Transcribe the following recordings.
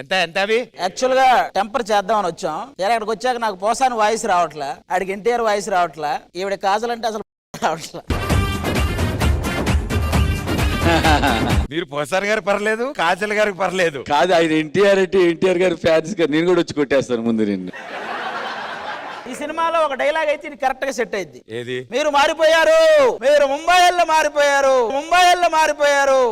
ఎంత ఎంత అవి యాక్చువల్ గా టెంపర్ చేద్దామని వచ్చాం. ఇక్కడికి వచ్చాక నాకు పోసాని వాయిస్ రావట్లే, ఆడికి ఎన్టీఆర్ వాయిస్ రావట్లే, ఈవిడ కాజల్ అంటే అసలు రావట్లే. మీరు పోసార్ గారు పర్లేదు, కాజల్ గారికి పర్లేదు. కాదు, ఆయన ఎన్టీఆర్ అంటే ఎన్టీఆర్ గారి ఫ్యాన్స్ గారు. నేను కూడా వచ్చి కొట్టేస్తాను ముందు నిన్ను. ఈ సినిమాలో ఒక డైలాగ్ అయితే కరెక్ట్ గా సెట్ అయింది. ఏది? మీరు మారిపోయారు, మీరు ముంబైలో మారిపోయారు, ముంబైలో మారిపోయారు.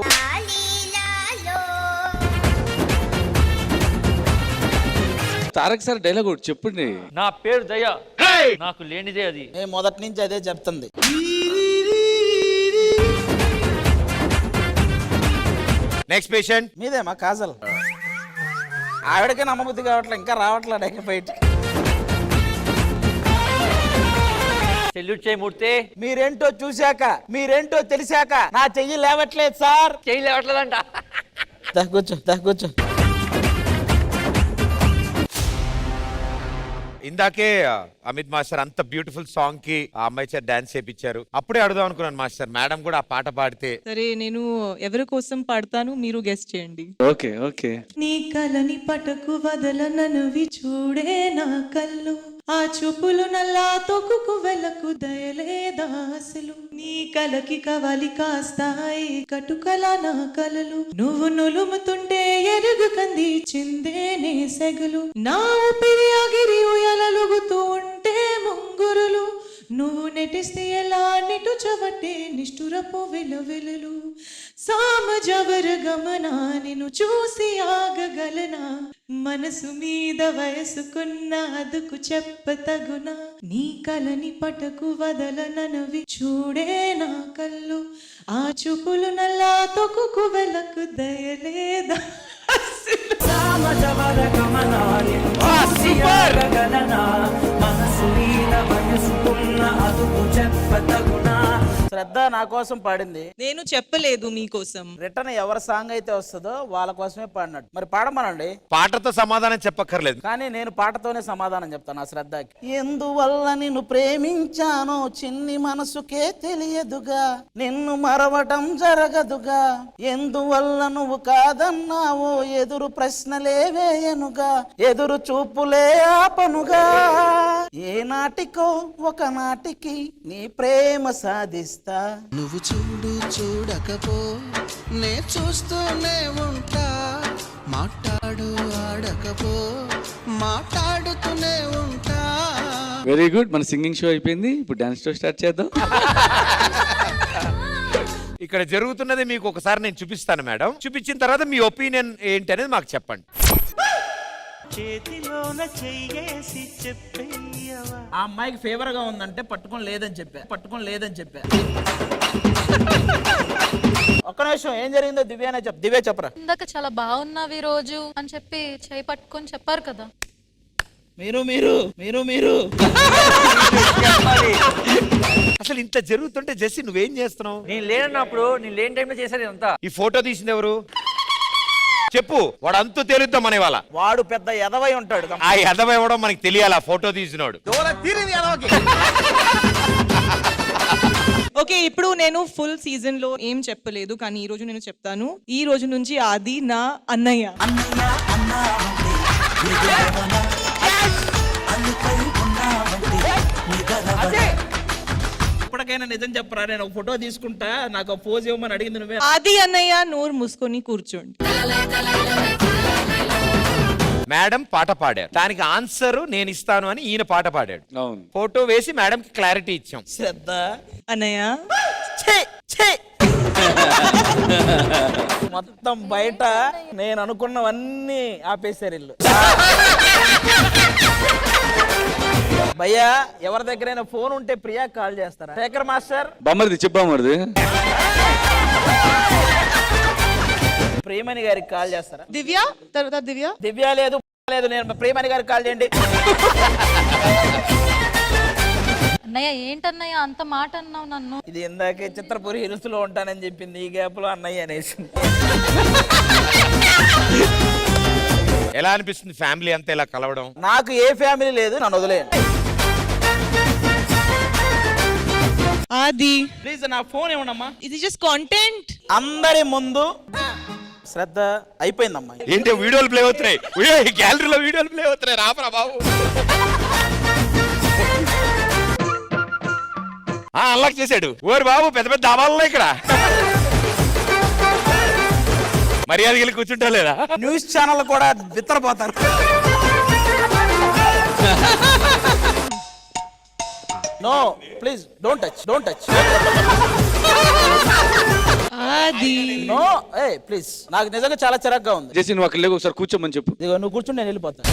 తారక్ సార్ డైలాగ్ ఒకటి చెప్పండి. నా పేరు దయ, నాకు లేనిదే అది. నేను మొదటి నుంచి అదే చెప్తుంది. నెక్స్ట్ పేషెంట్ మీదేమా కాజల్? ఆవిడకే నమ్మబుద్ధి కావట్లే, ఇంకా రావట్లే డైక బయట. సెల్యూట్ చేయి మూర్తి. మీరేంటో చూశాక, మీరేంటో తెలిసాక నా చెయ్యి లేవట్లేదు సార్. చేయి లేవట్లేదంట. కూర్చో కూర్చో. ఇందాకే అమిత్ మాస్టర్ అంత బ్యూటిఫుల్ సాంగ్ కి ఆ అమ్మాయి చేత డాన్స్ చేపించారు. అప్పుడే అడుగుదాం అనుకున్నాను మాస్టర్, మేడం కూడా ఆ పాట పాడితే. సరే, నేను ఎవరి కోసం పాడతాను, మీరు గెస్ట్ చేయండి. Okay okay. నీ కలని పటకు వదలననువి చూడే నా కళ్ళు, ఆ చూపులు నల్లా తొక్కుకు వెళ్ళకు దయలేదాసులు, నీ కలకి కవాలి కాస్తాయి కటుకల నా కలలు, నువ్వు నులుముతుంటే ఎరుగు కంది చిందే నే సెగలు, నా ఊపిరి ఆగిరి ఉయలలుగుతూ ఉంటే ముంగురులు, నువ్వు నెటిస్తే ఎలా నిటు చవటే నిష్ఠురపు వెలువెలు, సామజవర గమనా నిన్ను చూసి ఆగగలనా, మనసు మీద వయసుకున్న అదుకు చెప్పతగునా, నీ కలని పటకు వదలననవి చూడే నా కళ్ళు, ఆ చూపులు నల్లా తొక్కుకు వెళ్ళకు దయలేదా, సామజవర గమనా నిన్ను చూసి ఆగగలనా, మనసు మీద వయసుకున్న అదుపు చెప్పతగునా. శ్రద్ధ నా కోసం పాడింది, నేను చెప్పలేదు మీకోసం. రిటర్న్ ఎవరి సాంగ్ అయితే వస్తుందో వాళ్ళ కోసమే పాడినట్టు. మరి పాడమనండి. పాటతో సమాధానం చెప్పక్కర్లేదు, కానీ నేను పాటతోనే సమాధానం చెప్తాను ఆ శ్రద్ధకి. ఎందువల్ల నిన్ను ప్రేమించానో చిన్ని మనసుకే తెలియదుగా, నిన్ను మరవటం జరగదుగా, ఎందువల్ల నువ్వు కాదన్నావో ఎదురు ప్రశ్నలే వేయనుగా, ఎదురు చూపులే ఆపనుగా, ఏ నాటికో ఒక నాటికి నీ ప్రేమ సాధిస్తా. నువ్వు చూడు చూడకపో నే చూస్తూనే ఉంటా, మాట్లాడు ఆడకపో మాట్లాడుతూనే ఉంటా. Very good. మన సింగింగ్ షో అయిపోయింది, ఇప్పుడు డాన్స్ షో స్టార్ట్ చేద్దాం. ఇక్కడ జరుగుతున్నది మీకు ఒకసారి నేను చూపిస్తాను మేడం. చూపించిన తర్వాత మీ ఒపీనియన్ ఏంటి అనేది మాకు చెప్పండి. చేతిలోన చెయ్యేసి చెప్పేయవా, ఆ అమ్మాయికి ఫేవర్ గా ఉందంటే పట్టుకొని లేదని చెప్పా, పట్టుకొని లేదని చెప్పా. ఒక్క నిమిషం, ఏం జరిగిందో దివ్యానే చెప్పు. దివ్య చెప్పరా. ఇందాక చాలా బాగున్నావు ఈ రోజు అని చెప్పి చేయి పట్టుకొని చెప్పారు కదా. మీరు మీరు మీరు మీరు అసలు ఇంత జరుగుతుంటే జెస్సీ నువ్వేం చేస్తున్నావు? నేను లేనప్పుడు, నేను లేని టైంలో చేశాను ఇదంతా. ఈ ఫోటో తీసింది ఎవరు చెప్పు, వాడు అంతు తేలుద్దాం మన వాళ్ళ. వాడు పెద్ద ఎదవై ఉంటాడు. ఆ ఎదవ ఇవ్వడం మనకి తెలియాలి, ఆ ఫోటో తీసినోడు. ఓకే, ఇప్పుడు నేను ఫుల్ సీజన్ లో ఏం చెప్పలేదు, కానీ ఈ రోజు నేను చెప్తాను. ఈ రోజు నుంచి ఆది నా అన్నయ్య. ఇప్పటికైనా నిజం చెప్పరా, నేను ఒక ఫోటో తీసుకుంటా, నాకు పోజ్ ఇవ్వమని అడిగింది నువ్వే. ఆది అన్నయ్య నోరు మూసుకొని కూర్చోండి. మేడం పాట పాడారు, దానికి ఆన్సర్ నేను ఇస్తాను అని ఈయన పాట పాడాడు. అవును. ఫోటో వేసి మేడం కి క్లారిటీ ఇచ్చాం. శ్రద్ధ అన్నయ్య మొత్తం బయట నేను అనుకున్నవన్నీ ఆపేశారు ఇల్లు. భయ్యా, ఎవరి దగ్గరైనా ఫోన్ ఉంటే ప్రియా కాల్ చేస్తారా? శేఖర్ మాస్టర్ బొమ్మరిది చెప్పామరిది ప్రియమణి గారికి కాల్ చేస్తారా? దివ్య, తర్వాత దివ్య. దివ్య లేదు లేదు, నేను ప్రియమణి గారికి కాల్ చేయండి. అన్నయ్య ఏంటన్నయ్య అంత మాట అన్నావు నన్ను? ఇది ఇందాకే చిత్రపురి హిల్స్ లో ఉంటానని చెప్పింది, ఈ గ్యాప్ లో అన్నయ్య అనేసి. ఎలా అనిపిస్తుంది ఫ్యామిలీ అంతా ఇలా కలవడం? నాకు ఏ ఫ్యామిలీ లేదు, నన్ను వదిలేయండి. ఆది ప్లీజ్ నా ఫోన్ ఇవ్వనమ్మా. ఇది జస్ట్ కాంటెంట్. అందరి ముందు శ్రద్ధ అయిపోయిందమ్మా. ఏంటి వీడియోలు ప్లే అవుతున్నాయి, గ్యాలరీలో వీడియోలు ప్లే అవుతున్నాయి, రాపరా బాబు. అన్లాక్ చేశాడు. ఓరి బాబు పెద్ద పెద్ద దాబాలలో ఇక్కడ మర్యాద వెళ్ళి కూర్చుంటా లేదా? న్యూస్ ఛానల్ కూడా బిత్తరపోతారు. No please don't touch. Aadi no ఏ ప్లీజ్, నాకు నిజంగా చాలా చిరాగ్గా ఉంది. చేసి నువ్వు అక్కడ లేవు, ఒకసారి కూర్చోమని చెప్పు. ఇదిగో నువ్వు కూర్చుని నేను వెళ్ళిపోతాను.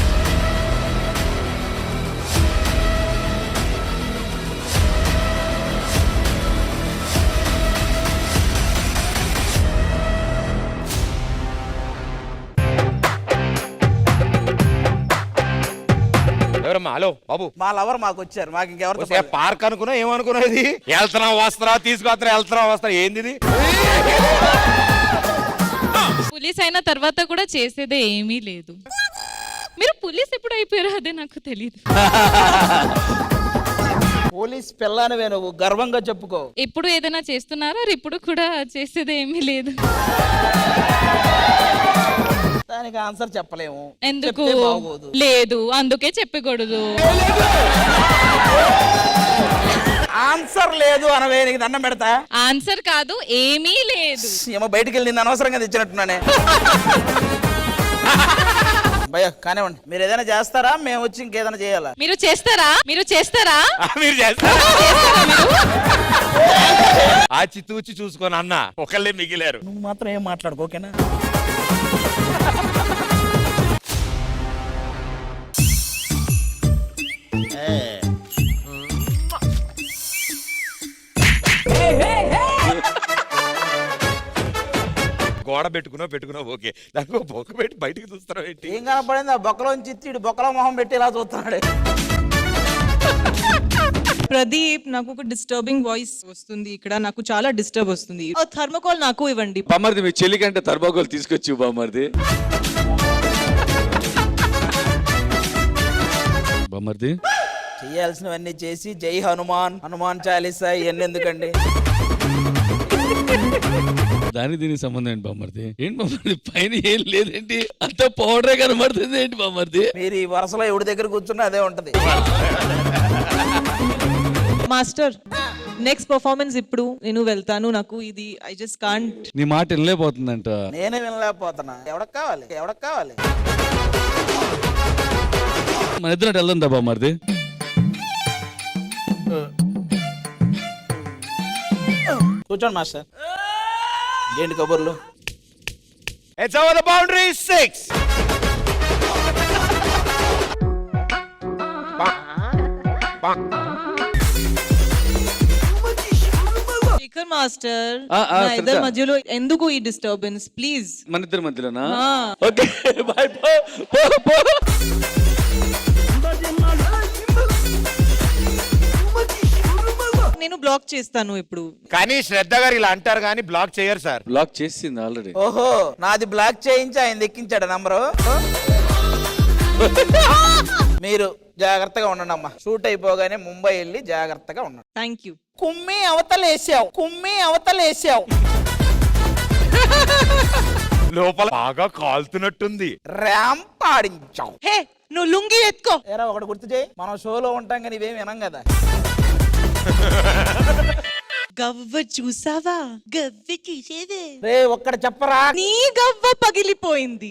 ఎవరమ్మా? హలో బాబు. మా లవర్ మాకు వచ్చారు, మాకు ఇంకెవరితో పార్క్ అనుకున్నా, ఏమనుకున్నా ఇది? వెళ్తున్నావు వస్త్రా తీసుకొస్తా, వెళ్తున్నావు వస్త్రా, ఏంది ఇది? పోలీస్ అయిన తర్వాత కూడా చేసేదే ఏమీ లేదు. మీరు పోలీస్ ఎప్పుడు అయిపోయారో అదే నాకు తెలియదు. పోలీస్ పిల్లనివే నువ్వు, గర్వంగా చెప్పుకో. ఎప్పుడు ఏదైనా చేస్తున్నారా? ఇప్పుడు కూడా చేసేదే ఏమీ లేదు. దానికి ఆన్సర్ చెప్పలేము. ఎందుకు చెప్తే బాగోదు. లేదు, అందుకే చెప్పకూడదు. ఆన్సర్ లేదు అనవే, నీకు దండం పెడతా. ఆన్సర్ కాదు, ఏమీ లేదు. ఏమో బయటికి వెళ్ళి నిన్ను అనవసరంగా తెచ్చినట్టున్నానే. భయ్యా కానివ్వండి, మీరు ఏదైనా చేస్తారా? మేము వచ్చి ఇంకేదైనా చేయాలా? మీరు చేస్తారా? మీరు చేస్తారా? ఆచితూచి చూసుకొని అన్న ఒకళ్ళే మిగిలారు. నువ్వు మాత్రం ఏం మాట్లాడుకో, ఓకేనా? గోడ పెట్టుకున్నావు ఓకే, దానికి బొక్క పెట్టి బయటికి చూస్తున్నావు ఏంటి? ఏం కనపడింది? ఆ బొక్కలోంచి ఇచ్చిడు బొక్కలో మొహం పెట్టి ఇలా చూస్తున్నాడు. ప్రదీప్, నాకు ఒక డిస్టర్బింగ్ వాయిస్ వస్తుంది ఇక్కడ, నాకు చాలా డిస్టర్బ్ వస్తుంది. థర్మోకాల్ నాకు ఇవ్వండి. బామ్మర్ది మీ చెల్లి కంటే థర్మాకోల్ తీసుకొచ్చి బామ్మర్ది. బామ్మర్ది చేయాల్సినవన్నీ చేసి జై హనుమాన్ చాలీసా ఇవన్నీ ఎందుకండి? దానికి దీనికి సంబంధం ఏంటి బామ్మర్ది? ఏంటి బామ్మర్ది పైన ఏం లేదేంటి? అంత పౌడరే కనబడుతుంది ఏంటి బామ్మర్ది? మీరు ఈ వరుసలో ఎవడి దగ్గర కూర్చున్నా అదే ఉంటది. మాస్టర్, నెక్స్ట్ పర్ఫార్మెన్స్ ఇప్పుడు నేను వెళ్తాను. నాకు ఇది ఐ జస్ట్ కాంట్. నీ మాట వినలేకపోతుందంట. నేనే వినలేకపోతున్నా. ఎవడకు కావాలి? మన ఇద్దరు వెళ్దా బామ్మర్ది? కూర్చోండి మాస్టర్. ఏంటి కబుర్లు? It's over the boundary 6. Shekhar master, ఆ, నా ఇద్దరి సరితా. మధ్యలో ఎందుకు ఈ డిస్టర్బెన్స్? ప్లీజ్. మన ఇద్దరి మధ్యలోనా? ఆ. Okay bye. పో. నేను బ్లాక్ చేస్తాను ఇప్పుడు. కానీ శ్రద్ధ గారు ఇలా అంటారు కానీ బ్లాక్ చేయరు సార్. బ్లాక్ చేసింది ఆల్రెడీ. ఓహో, నాది బ్లాక్ చేయించి ఆయన ఎక్కించాడు నంబరు. మీరు జాగ్రత్తగా ఉండండి అమ్మా. షూట్ అయిపోగానే ముంబై వెళ్ళి జాగ్రత్తగా ఉండండి. Thank you. కుమ్మి అవతలేసావు. లోపల బాగా కాలుతున్నట్టుంది. ర్యాంప్ ఆడించావు. హే, నువ్వు లుంగి ఎత్తుకో. ఏరా ఒకటి గుర్తు చేయి, మనం షోలో ఉంటాం కానీ ఇవేం వినం కదా. గవ్వ చూసావా? గవ్వ చూసేదే. రే ఒక్కడ చెప్పరా. నీ గవ్వ పగిలిపోయింది.